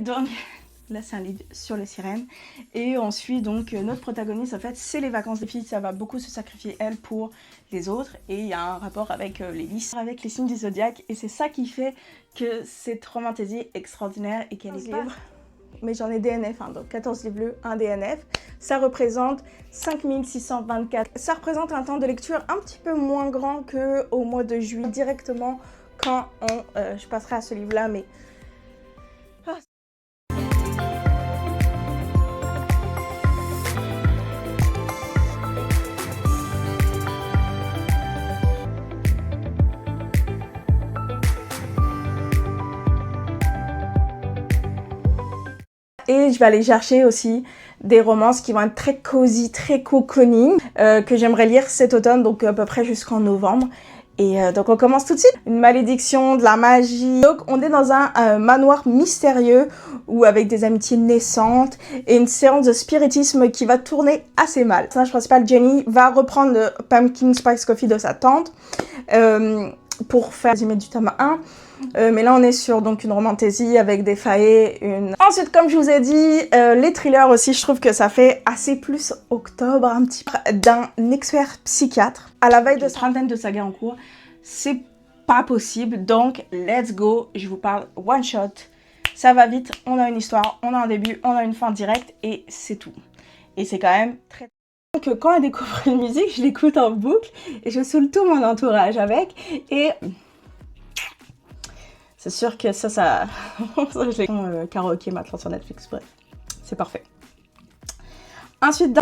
donc, là c'est un livre sur les sirènes. Et on suit donc notre protagoniste, en fait, c'est les vacances des filles. Ça va beaucoup se sacrifier, elle, pour les autres. Et il y a un rapport avec avec les signes du zodiaque. Et c'est ça qui fait que cette romantésie extraordinaire et qu'elle est libre. Mais j'en ai DNF, hein, donc 14 livres bleus, un DNF. Ça représente 5624. Ça représente un temps de lecture un petit peu moins grand qu'au mois de juillet, directement quand je passerai à ce livre-là, mais... Et je vais aller chercher aussi des romances qui vont être très cosy, très cocooning, que j'aimerais lire cet automne, donc à peu près jusqu'en novembre. Et donc on commence tout de suite. Une malédiction, de la magie. Donc on est dans un manoir mystérieux ou avec des amitiés naissantes et une séance de spiritisme qui va tourner assez mal. Le personnage principal, Jenny, va reprendre le Pumpkin Spice Coffee de sa tante pour faire le résumé du tome 1. Mais là on est sur donc une romantésie avec des faillets, Ensuite, comme je vous ai dit, les thrillers aussi, je trouve que ça fait assez plus octobre, un petit peu, d'un expert psychiatre. À la veille de trentaine de sagas en cours, c'est pas possible, donc let's go, je vous parle one shot. Ça va vite, on a une histoire, on a un début, on a une fin directe et c'est tout. Et c'est quand même très... Donc quand elle découvre une musique, je l'écoute en boucle et je saoule tout mon entourage avec et... C'est sûr que ça je l'ai karaoké maintenant sur Netflix, bref, c'est parfait. Ensuite,